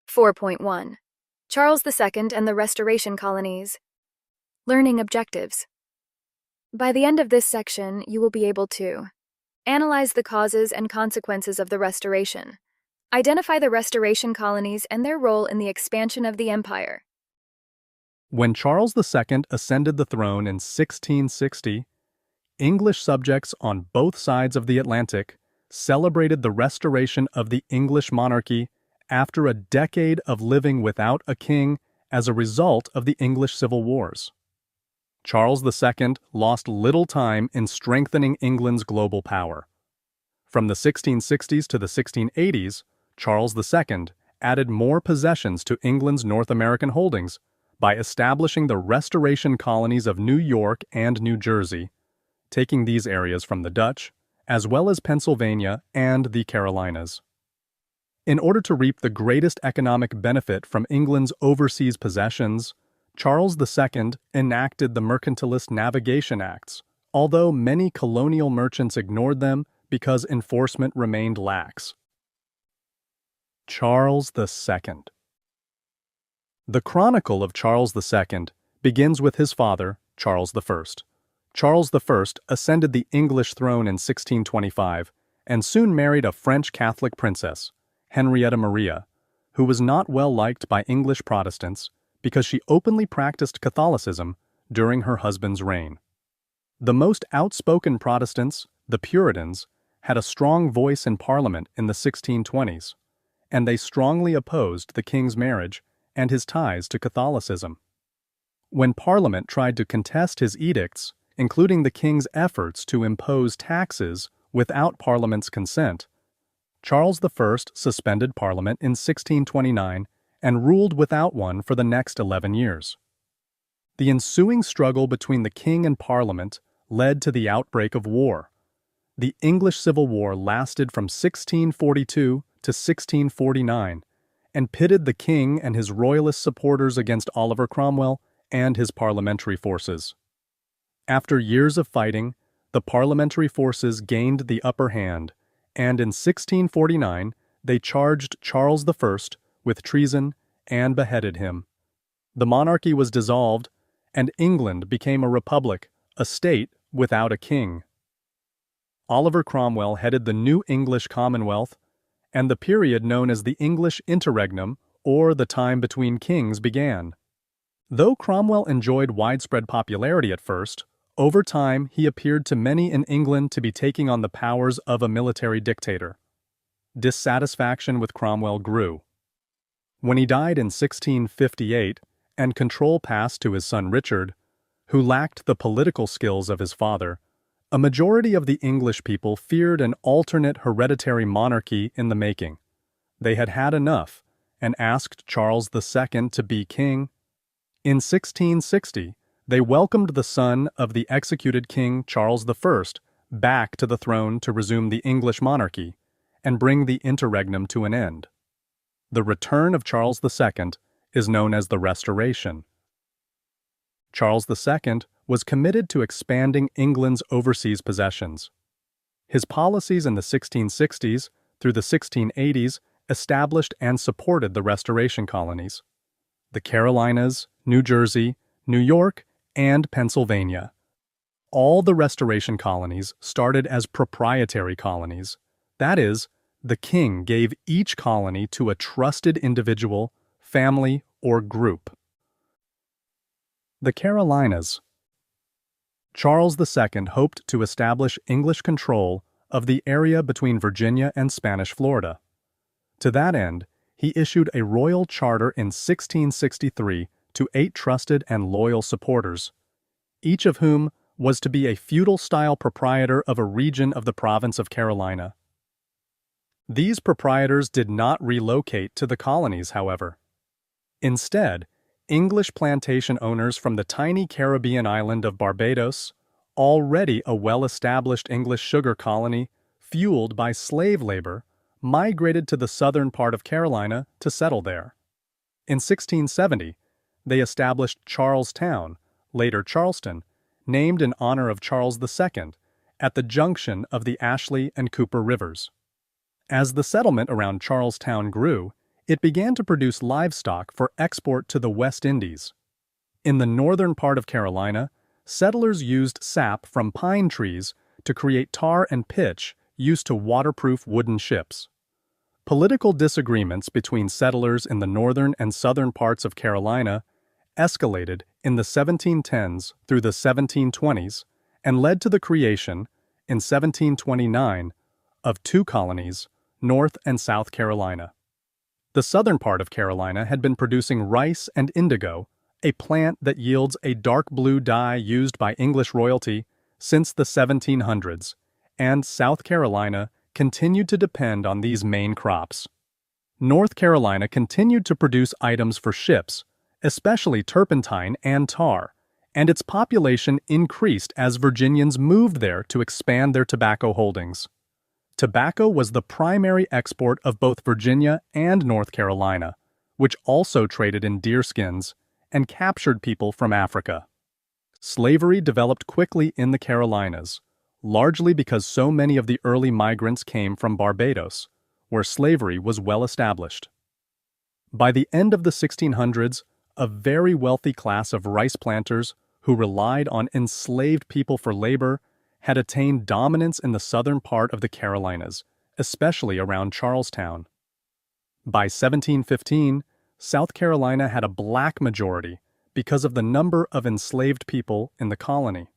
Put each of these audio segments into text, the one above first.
4.1 Charles II and the Restoration Colonies. Learning Objectives. By the end of this section, you will be able to analyze the causes and consequences of the Restoration, identify the Restoration Colonies and their role in the expansion of the empire. When Charles II ascended the throne in 1660, English subjects on both sides of the Atlantic celebrated the restoration of the English monarchy after a decade of living without a king as a result of the English Civil Wars. Charles II lost little time in strengthening England's global power. From the 1660s to the 1680s, Charles II added more possessions to England's North American holdings by establishing the Restoration Colonies of New York and New Jersey, taking these areas from the Dutch, as well as Pennsylvania and the Carolinas. In order to reap the greatest economic benefit from England's overseas possessions, Charles II enacted the Mercantilist Navigation Acts, although many colonial merchants ignored them because enforcement remained lax. Charles II. The chronicle of Charles II begins with his father, Charles I. Charles I ascended the English throne in 1625 and soon married a French Catholic princess, Henrietta Maria, who was not well liked by English Protestants because she openly practiced Catholicism during her husband's reign. The most outspoken Protestants, the Puritans, had a strong voice in Parliament in the 1620s, and they strongly opposed the king's marriage and his ties to Catholicism. When Parliament tried to contest his edicts, including the king's efforts to impose taxes without Parliament's consent, Charles I suspended Parliament in 1629 and ruled without one for the next 11 years. The ensuing struggle between the king and Parliament led to the outbreak of war. The English Civil War lasted from 1642 to 1649 and pitted the king and his royalist supporters against Oliver Cromwell and his parliamentary forces. After years of fighting, the parliamentary forces gained the upper hand, and in 1649 they charged Charles I with treason and beheaded him. The monarchy was dissolved, and England became a republic, a state without a king. Oliver Cromwell headed the new English Commonwealth, and the period known as the English Interregnum, or the time between kings, began. Though Cromwell enjoyed widespread popularity at first, over time he appeared to many in England to be taking on the powers of a military dictator. Dissatisfaction with Cromwell grew. When he died in 1658 and control passed to his son Richard, who lacked the political skills of his father, a majority of the English people feared an alternate hereditary monarchy in the making. They had had enough and asked Charles II to be king. In 1660, they welcomed the son of the executed King Charles I back to the throne to resume the English monarchy and bring the interregnum to an end. The return of Charles II is known as the Restoration. Charles II was committed to expanding England's overseas possessions. His policies in the 1660s through the 1680s established and supported the Restoration Colonies: the Carolinas, New Jersey, New York, and Pennsylvania. All the Restoration Colonies started as proprietary colonies. That is, the king gave each colony to a trusted individual, family, or group. The Carolinas. Charles II hoped to establish English control of the area between Virginia and Spanish Florida. To that end, he issued a royal charter in 1663 to 8 trusted and loyal supporters, each of whom was to be a feudal-style proprietor of a region of the province of Carolina. These proprietors did not relocate to the colonies, however. Instead, English plantation owners from the tiny Caribbean island of Barbados, already a well-established English sugar colony fueled by slave labor, migrated to the southern part of Carolina to settle there. In 1670, they established Charlestown, later Charleston, named in honor of Charles II, at the junction of the Ashley and Cooper Rivers. As the settlement around Charlestown grew, it began to produce livestock for export to the West Indies. In the northern part of Carolina, settlers used sap from pine trees to create tar and pitch used to waterproof wooden ships. Political disagreements between settlers in the northern and southern parts of Carolina escalated in the 1710s through the 1720s and led to the creation, in 1729, of two colonies, North and South Carolina. The southern part of Carolina had been producing rice and indigo, a plant that yields a dark blue dye used by English royalty, since the 1700s, and South Carolina continued to depend on these main crops. North Carolina continued to produce items for ships, especially turpentine and tar, and its population increased as Virginians moved there to expand their tobacco holdings. Tobacco was the primary export of both Virginia and North Carolina, which also traded in deerskins and captured people from Africa. Slavery developed quickly in the Carolinas, largely because so many of the early migrants came from Barbados, where slavery was well established. By the end of the 1600s, a very wealthy class of rice planters who relied on enslaved people for labor had attained dominance in the southern part of the Carolinas, especially around Charlestown. By 1715, South Carolina had a black majority because of the number of enslaved people in the colony.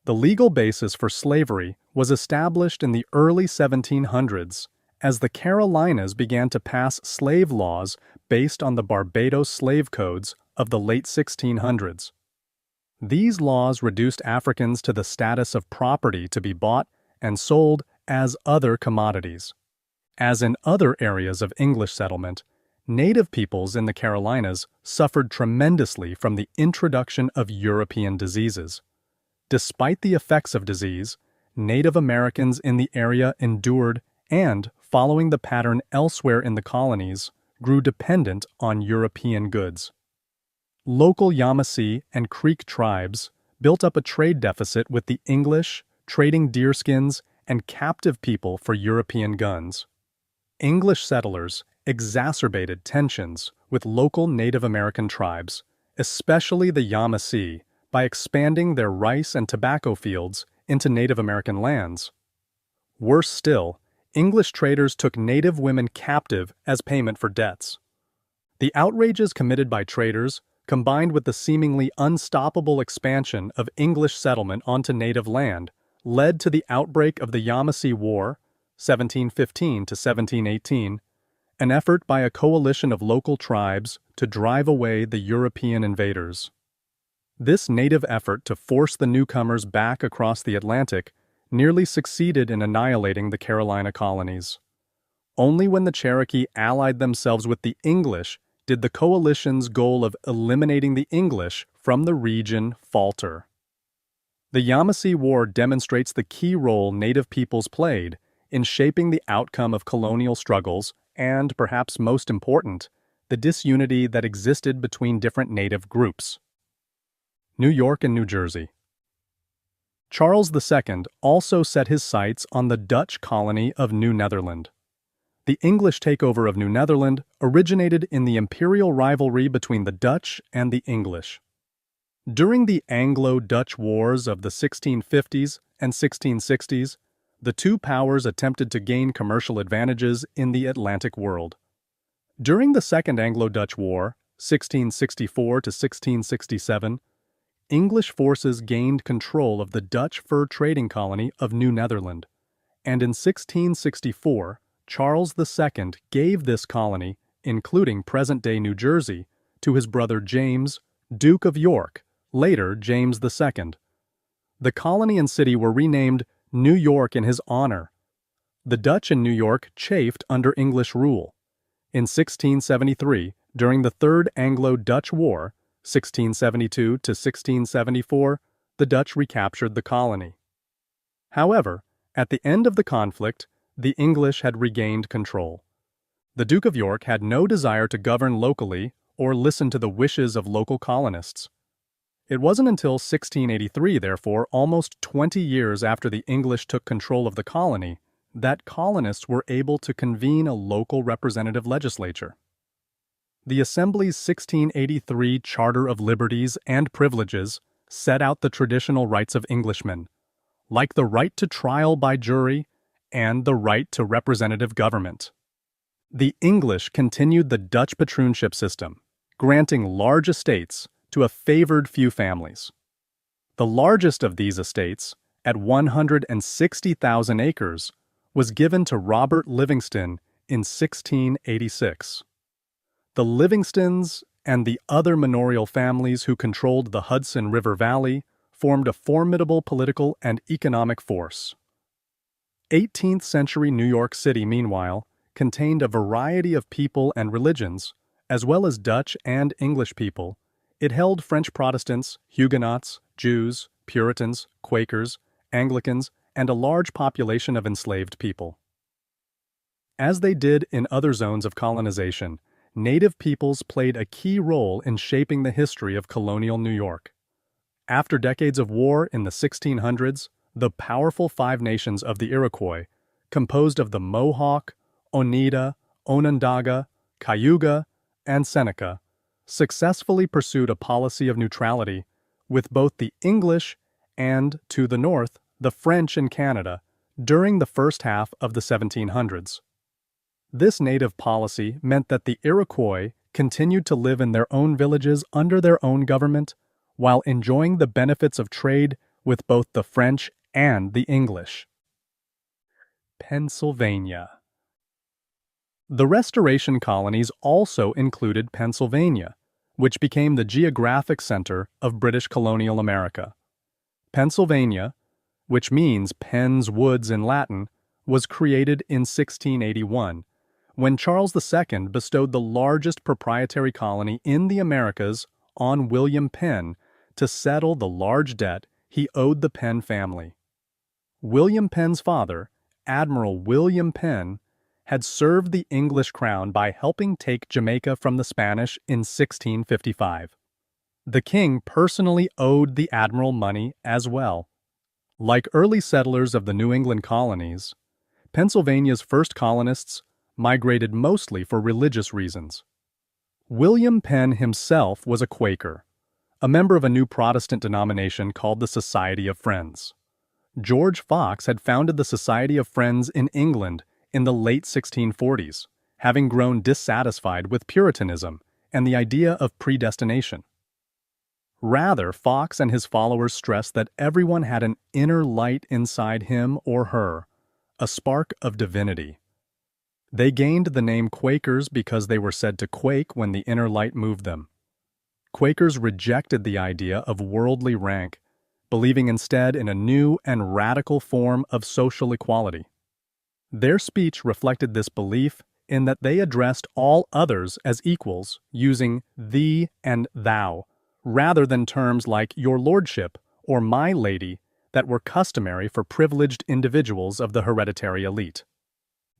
The legal basis for slavery was established in the early 1700s as the Carolinas began to pass slave laws based on the Barbados slave codes of the late 1600s. These laws reduced Africans to the status of property to be bought and sold as other commodities. As in other areas of English settlement, native peoples in the Carolinas suffered tremendously from the introduction of European diseases. Despite the effects of disease, Native Americans in the area endured and, following the pattern elsewhere in the colonies, grew dependent on European goods. Local Yamasee and Creek tribes built up a trade deficit with the English, trading deerskins and captive people for European guns. English settlers exacerbated tensions with local Native American tribes, especially the Yamasee, by expanding their rice and tobacco fields into Native American lands. Worse still, English traders took Native women captive as payment for debts. The outrages committed by traders, combined with the seemingly unstoppable expansion of English settlement onto native land, led to the outbreak of the Yamasee War, 1715 to 1718, an effort by a coalition of local tribes to drive away the European invaders. This native effort to force the newcomers back across the Atlantic nearly succeeded in annihilating the Carolina colonies. Only when the Cherokee allied themselves with the English did the coalition's goal of eliminating the English from the region falter. The Yamasee War demonstrates the key role native peoples played in shaping the outcome of colonial struggles and, perhaps most important, the disunity that existed between different native groups. New York and New Jersey. Charles II also set his sights on the Dutch colony of New Netherland. The English takeover of New Netherland originated in the imperial rivalry between the Dutch and the English. During the Anglo-Dutch Wars of the 1650s and 1660s, the two powers attempted to gain commercial advantages in the Atlantic world. During the Second Anglo-Dutch War, 1664 to 1667, English forces gained control of the Dutch fur trading colony of New Netherland, and in 1664, Charles II gave this colony, including present-day New Jersey, to his brother James, Duke of York, later James II. The colony and city were renamed New York in his honor. The Dutch in New York chafed under English rule. In 1673, during the Third Anglo-Dutch War, 1672 to 1674, the Dutch recaptured the colony. However, at the end of the conflict, the English had regained control. The Duke of York had no desire to govern locally or listen to the wishes of local colonists. It wasn't until 1683, therefore, almost 20 years after the English took control of the colony, that colonists were able to convene a local representative legislature. The Assembly's 1683 Charter of Liberties and Privileges set out the traditional rights of Englishmen, like the right to trial by jury and the right to representative government. The English continued the Dutch patroonship system, granting large estates to a favored few families. The largest of these estates, at 160,000 acres, was given to Robert Livingston in 1686. The Livingstons and the other manorial families who controlled the Hudson River Valley formed a formidable political and economic force. 18th century New York City, meanwhile, contained a variety of people and religions, as well as Dutch and English people. It held French Protestants, Huguenots, Jews, Puritans, Quakers, Anglicans, and a large population of enslaved people. As they did in other zones of colonization, native peoples played a key role in shaping the history of colonial New York. After decades of war in the 1600s, the powerful Five Nations of the Iroquois, composed of the Mohawk, Oneida, Onondaga, Cayuga, and Seneca, successfully pursued a policy of neutrality with both the English and, to the north, the French in Canada during the first half of the 1700s. This native policy meant that the Iroquois continued to live in their own villages under their own government while enjoying the benefits of trade with both the French and the English. Pennsylvania. The Restoration colonies also included Pennsylvania, which became the geographic center of British colonial America. Pennsylvania, which means Penn's Woods in Latin, was created in 1681, when Charles II bestowed the largest proprietary colony in the Americas on William Penn to settle the large debt he owed the Penn family. William Penn's father, Admiral William Penn, had served the English crown by helping take Jamaica from the Spanish in 1655. The king personally owed the admiral money as well. Like early settlers of the New England colonies, Pennsylvania's first colonists migrated mostly for religious reasons. William Penn himself was a Quaker, a member of a new Protestant denomination called the Society of Friends. George Fox had founded the Society of Friends in England in the late 1640s, having grown dissatisfied with Puritanism and the idea of predestination. Rather, Fox and his followers stressed that everyone had an inner light inside him or her, a spark of divinity. They gained the name Quakers because they were said to quake when the inner light moved them. Quakers rejected the idea of worldly rank, believing instead in a new and radical form of social equality. Their speech reflected this belief in that they addressed all others as equals, using thee and thou, rather than terms like your lordship or my lady that were customary for privileged individuals of the hereditary elite.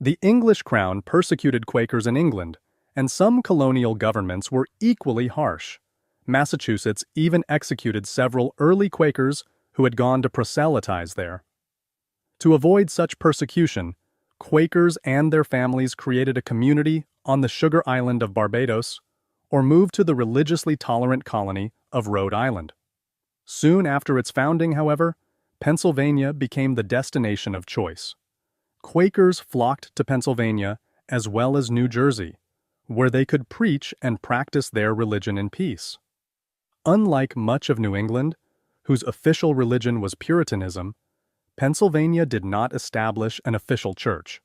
The English crown persecuted Quakers in England, and some colonial governments were equally harsh. Massachusetts even executed several early Quakers who had gone to proselytize there. To avoid such persecution, Quakers and their families created a community on the Sugar Island of Barbados or moved to the religiously tolerant colony of Rhode Island. Soon after its founding, however, Pennsylvania became the destination of choice. Quakers flocked to Pennsylvania as well as New Jersey, where they could preach and practice their religion in peace. Unlike much of New England, whose official religion was Puritanism, Pennsylvania did not establish an official church.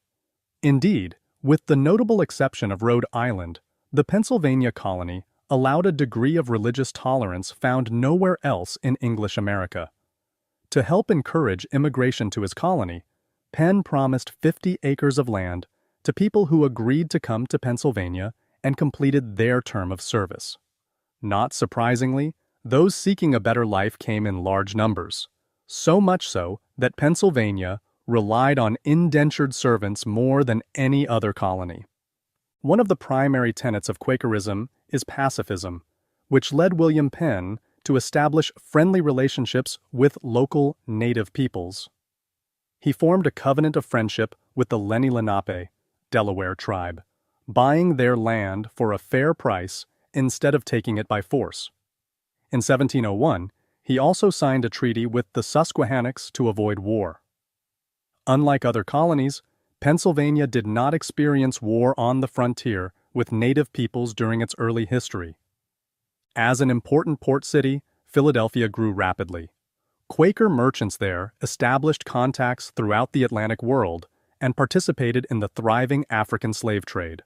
Indeed, with the notable exception of Rhode Island, the Pennsylvania colony allowed a degree of religious tolerance found nowhere else in English America. To help encourage immigration to his colony, Penn promised 50 acres of land to people who agreed to come to Pennsylvania and completed their term of service. Not surprisingly, those seeking a better life came in large numbers, so much so that Pennsylvania relied on indentured servants more than any other colony. One of the primary tenets of Quakerism is pacifism, which led William Penn to establish friendly relationships with local native peoples. he formed a covenant of friendship with the Lenni Lenape, Delaware tribe, buying their land for a fair price instead of taking it by force. In 1701, he also signed a treaty with the Susquehannocks to avoid war. Unlike other colonies, Pennsylvania did not experience war on the frontier with native peoples during its early history. As an important port city, Philadelphia grew rapidly. Quaker merchants there established contacts throughout the Atlantic world and participated in the thriving African slave trade.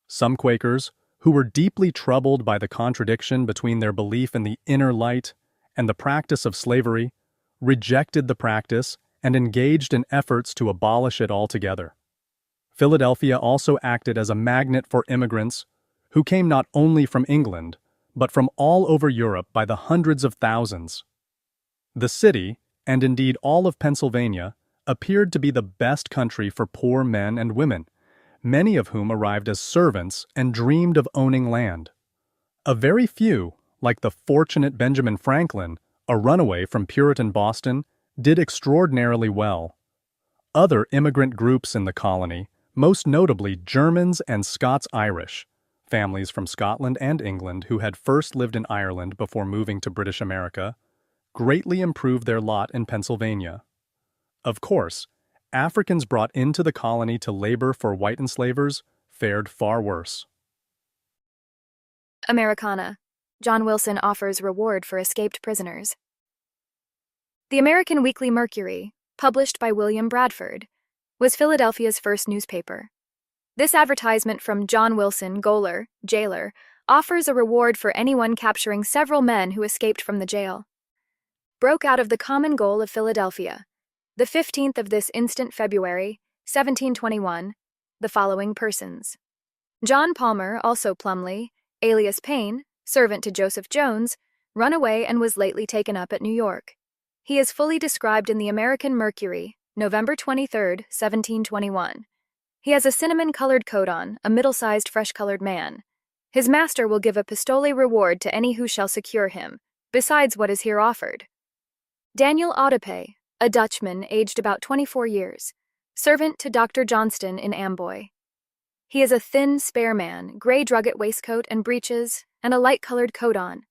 Some Quakers, who were deeply troubled by the contradiction between their belief in the inner light and the practice of slavery, rejected the practice and engaged in efforts to abolish it altogether. Philadelphia also acted as a magnet for immigrants who came not only from England, but from all over Europe by the hundreds of thousands. The city, and indeed all of Pennsylvania, appeared to be the best country for poor men and women, many of whom arrived as servants and dreamed of owning land. A very few, like the fortunate Benjamin Franklin, a runaway from Puritan Boston, did extraordinarily well. Other immigrant groups in the colony, most notably Germans and Scots-Irish, families from Scotland and England who had first lived in Ireland before moving to British America, greatly improved their lot in Pennsylvania. Of course, Africans brought into the colony to labor for white enslavers fared far worse. Americana. John Wilson offers reward for escaped prisoners. The American Weekly Mercury, published by William Bradford, was Philadelphia's first newspaper. This advertisement from John Wilson, gaoler, jailer, offers a reward for anyone capturing several men who escaped from the jail. Broke out of the common goal of Philadelphia, the 15th of this instant February, 1721, the following persons. John Palmer, also Plumley, alias Payne, servant to Joseph Jones, run away and was lately taken up at New York. He is fully described in the American Mercury, November 23, 1721. He has a cinnamon-colored coat on, a middle-sized fresh-colored man. His master will give a pistole reward to any who shall secure him, besides what is here offered. Daniel Audiobook, a Dutchman aged about 24 years, servant to Dr. Johnston in Amboy. He is a thin, spare man, gray drugget waistcoat and breeches, and a light-colored coat on.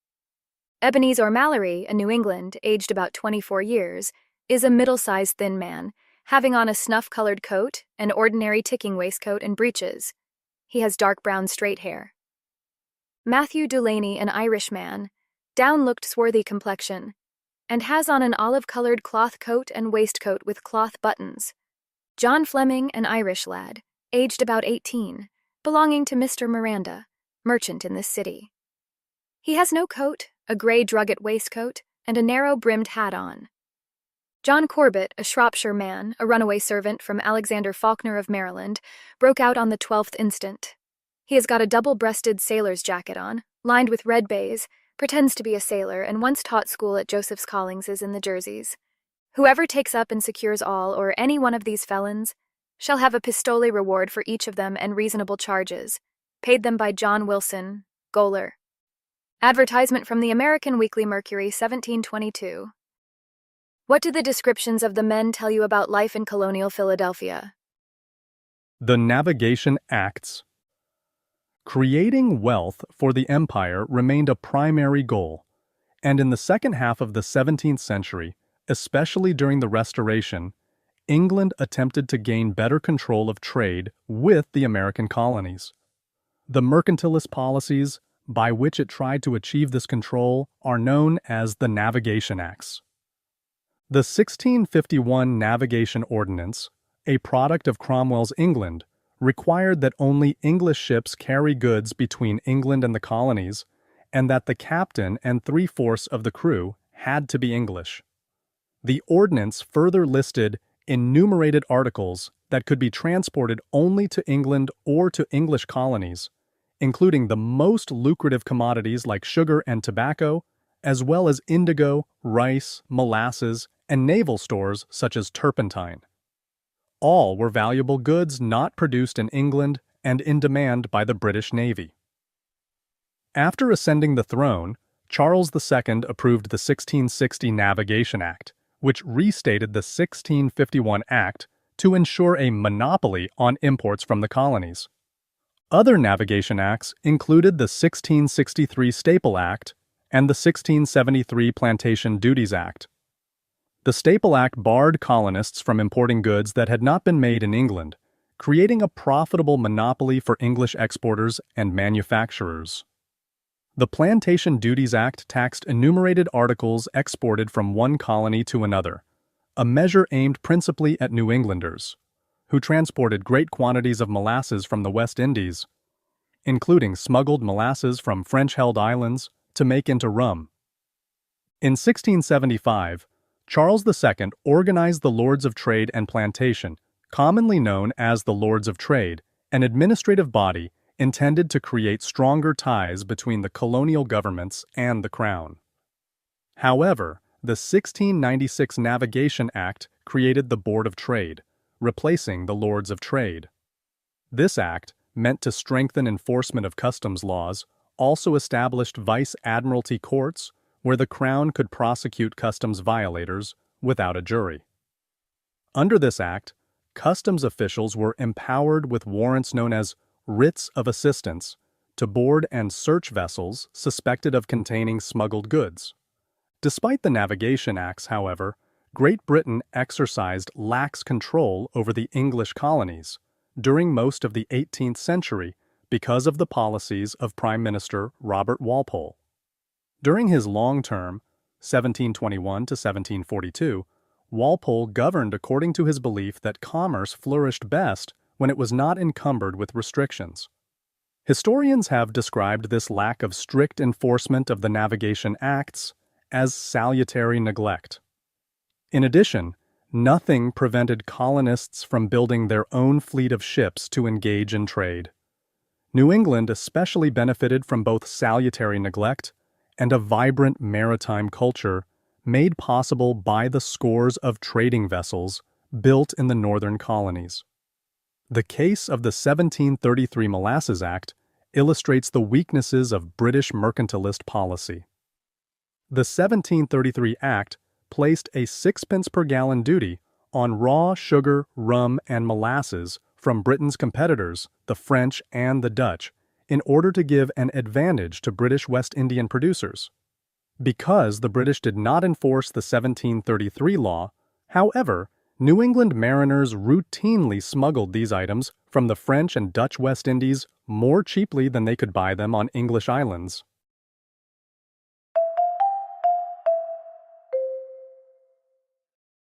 Ebenezer Mallory, a New England, aged about 24 years, is a middle-sized thin man, having on a snuff-colored coat, an ordinary ticking waistcoat and breeches. He has dark brown straight hair. Matthew Dulaney, an Irishman, down-looked swarthy complexion, and has on an olive-colored cloth coat and waistcoat with cloth buttons. John Fleming, an Irish lad, aged about 18, belonging to Mr. Miranda, merchant in this city. He has no coat, a gray drugget waistcoat, and a narrow-brimmed hat on. John Corbett, a Shropshire man, a runaway servant from Alexander Faulkner of Maryland, broke out on the 12th instant. He has got a double-breasted sailor's jacket on, lined with red baize, pretends to be a sailor, and once taught school at Joseph's Collings's in the Jerseys. Whoever takes up and secures all or any one of these felons shall have a pistole reward for each of them and reasonable charges, paid them by John Wilson, gaoler. Advertisement from the American Weekly Mercury, 1722. What do the descriptions of the men tell you about life in colonial Philadelphia? The Navigation Acts. Creating wealth for the empire remained a primary goal, and in the second half of the 17th century, especially during the Restoration, England attempted to gain better control of trade with the American colonies. The mercantilist policies by which it tried to achieve this control are known as the Navigation Acts. The 1651 Navigation Ordinance, a product of Cromwell's England, required that only English ships carry goods between England and the colonies, and that the captain and 3/4 of the crew had to be English. The ordinance further listed enumerated articles that could be transported only to England or to English colonies, including the most lucrative commodities like sugar and tobacco, as well as indigo, rice, molasses, and naval stores such as turpentine. All were valuable goods not produced in England and in demand by the British Navy. After ascending the throne, Charles II approved the 1660 Navigation Act, which restated the 1651 Act to ensure a monopoly on imports from the colonies. Other navigation acts included the 1663 Staple Act and the 1673 Plantation Duties Act. The Staple Act barred colonists from importing goods that had not been made in England, creating a profitable monopoly for English exporters and manufacturers. The Plantation Duties Act taxed enumerated articles exported from one colony to another, a measure aimed principally at New Englanders, who transported great quantities of molasses from the West Indies, including smuggled molasses from French-held islands to make into rum. In 1675, Charles II organized the Lords of Trade and Plantation, commonly known as the Lords of Trade, an administrative body intended to create stronger ties between the colonial governments and the Crown. However, the 1696 Navigation Act created the Board of Trade, replacing the Lords of Trade. This act, meant to strengthen enforcement of customs laws, also established vice admiralty courts where the Crown could prosecute customs violators without a jury. Under this act, customs officials were empowered with warrants known as writs of assistance to board and search vessels suspected of containing smuggled goods. Despite the Navigation Acts, however, Great Britain exercised lax control over the English colonies during most of the 18th century because of the policies of Prime Minister Robert Walpole. During his long term, 1721 to 1742, Walpole governed according to his belief that commerce flourished best when it was not encumbered with restrictions. Historians have described this lack of strict enforcement of the Navigation Acts as salutary neglect. In addition, nothing prevented colonists from building their own fleet of ships to engage in trade. New England especially benefited from both salutary neglect and a vibrant maritime culture made possible by the scores of trading vessels built in the northern colonies. The case of the 1733 Molasses Act illustrates the weaknesses of British mercantilist policy. The 1733 Act placed a 6 pence per gallon duty on raw sugar, rum, and molasses from Britain's competitors, the French and the Dutch, in order to give an advantage to British West Indian producers. Because the British did not enforce the 1733 law, however, New England mariners routinely smuggled these items from the French and Dutch West Indies more cheaply than they could buy them on English islands.